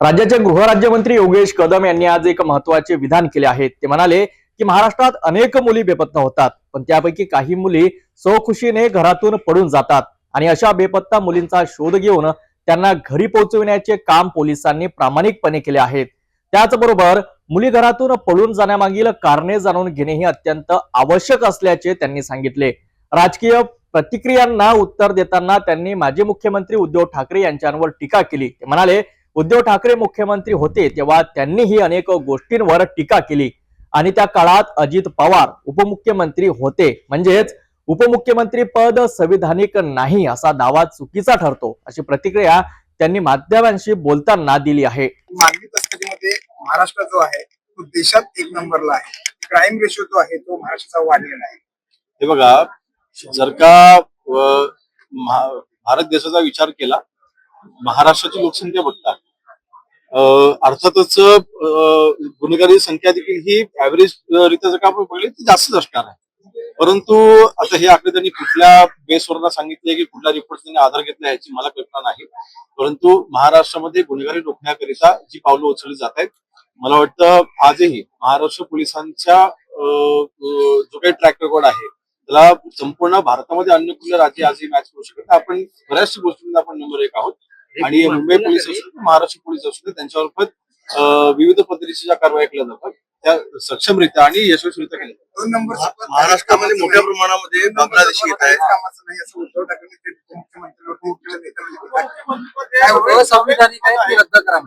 राज्याचे गृहराज्यमंत्री योगेश कदम यांनी आज एक महत्त्वाचे विधान केले आहे। ते म्हणाले की महाराष्ट्रात अनेक मुली बेपत्ता होतात, पण त्यापैकी काही मुली स्वखुशीने घरातून पळून जातात आणि अशा बेपत्ता मुलींचा शोध घेऊन त्यांना घरी पोहोचविण्याचे काम पोलिसांनी प्रामाणिकपणे केले आहे। त्याचबरोबर मुली घरातून पळून जाण्यामागील कारणे जाणून घेणे ही अत्यंत आवश्यक असल्याचे त्यांनी सांगितले। राजकीय प्रतिक्रियांना उत्तर देताना त्यांनी माजी मुख्यमंत्री उद्धव ठाकरे यांच्यावर टीका केली। ते म्हणाले, उद्धव ठाकरे मुख्यमंत्री होते तेव्हा त्यांनीही अनेक गोष्टींवर टीका केली आणि त्या काळात अजित पवार उपमुख्यमंत्री होते, म्हणजेच उपमुख्यमंत्री पद संविधानिक नाही असा दावा चुकीचा ठरतो, अशी प्रतिक्रिया त्यांनी माध्यमांशी बोलताना दिली आहे। मानवी तस्करीमध्ये महाराष्ट्र जो आहे तो देशात एक नंबरला आहे। क्राईम रेशो जो आहे तो महाराष्ट्राचा वाढलेला आहे। हे बघा, जर का भारत देशाचा विचार केला, महाराष्ट्राची लोकसंख्या बघता, अर्थातच गुन्हेगारी संख्या देखील ही ऍव्हरेज रित्या जर का आपण बघितली ती जास्तच असणार आहे। परंतु आता हे आकडे त्यांनी कुठल्या बेसवर सांगितले की कुठल्या रिपोर्ट त्यांनी आधार घेतला याची मला कल्पना नाही, परंतु महाराष्ट्रामध्ये गुन्हेगारी रोखण्याकरिता जी पावलं उचलली जात आहेत, मला वाटतं आजही महाराष्ट्र पोलिसांच्या जो काही ट्रॅक रेकॉर्ड आहे त्याला संपूर्ण भारतामध्ये अन्य कुठल्या राज्य आजही मॅच करू शकत नाही। आपण बऱ्याचशा गोष्टींमध्ये आपण नंबर 1 आहोत आणि मुंबई पोलीस असू महाराष्ट्र पोलीस असू त्यांच्यावर विविध पद्धतीच्या ज्या कारवाई केल्या जातात त्या सक्षमरित्या आणि यशस्वीरित्या केल्या जातात। 2 नंबर महाराष्ट्रामध्ये मोठ्या प्रमाणामध्ये बांगलादेशी येत आहेत। कामाचं नाही असं उद्धव ठाकरे मुख्यमंत्री रद्द करा।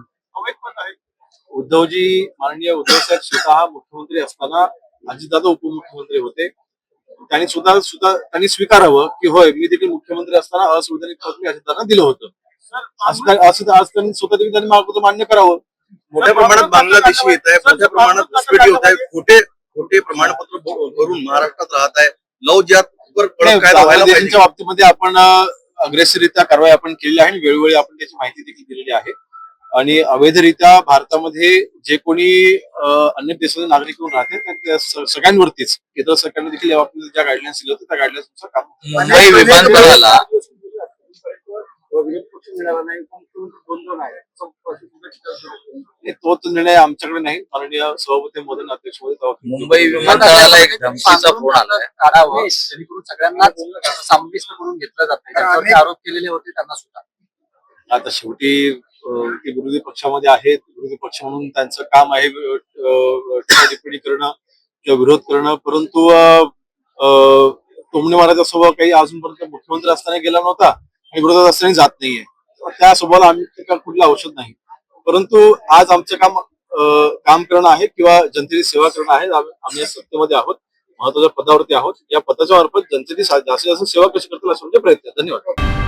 उद्धवजी, माननीय उद्धव साहेब स्वतः मुख्यमंत्री असताना अजितदादा उपमुख्यमंत्री होते, त्यांनी त्यांनी स्वीकारावं की होय, मी देखील मुख्यमंत्री असताना असंविधानिक पद मी अजितदादांना दिलं होतं, असं आज त्यांनी स्वतः देखील मान्य करावं। मोठ्या प्रमाणात बांगलादेशी येत आहे, मोठ्या प्रमाणात घुसपेटी होत आहे, खोटे प्रमाणपत्र भरून महाराष्ट्रात राहत आहे। लव ज्यावर बांगलादेशीच्या बाबतीमध्ये आपण अग्रेसररित्या कारवाई आपण केली आहे आणि वेळोवेळी आपण त्याची माहिती देखील दिलेली आहे आणि अवैधरित्या भारतामध्ये जे कोणी अन्य देशाचे नागरिक म्हणून राहते त्या सगळ्यांवरतीच केंद्र सरकारने देखील या बाबतीत ज्या गाईडलाईन्स दिल्या होत्या त्या गाईडलाईन्सनुसार काम मुंबई विमानतळाला तो निर्णय आमच्याकडे नाही, माननीय सभापती मदन अध्यक्ष मुंबई विमानतळाला एक धमकीचा फोन आलाय, काढावं जेणेकरून सगळ्यांनाच सामविस्त करून घेतलं जातं। त्यांच्यावरती आरोप केलेले होते त्यांना सुद्धा आता शेवटी ते विरोधी पक्षामध्ये आहेत, विरोधी पक्ष म्हणून त्यांचं काम आहे टिप्पणी करणं किंवा विरोध करणं, परंतु टोमणे मारायचा स्वभाव काही अजूनपर्यंत मुख्यमंत्री असताना गेला नव्हता आणि विरोधात असताना जात नाहीये। त्या स्वभावाला आम्ही कुठलं औषध नाही, परंतु आज आमचं काम करणं आहे किंवा जनतेची सेवा करणं आहे। आम्ही या सत्तेमध्ये आहोत, महत्वाच्या पदावरती आहोत, या पदाच्या मार्फत जनतेची जास्तीत जास्त सेवा कशी करतील असा प्रयत्न। धन्यवाद।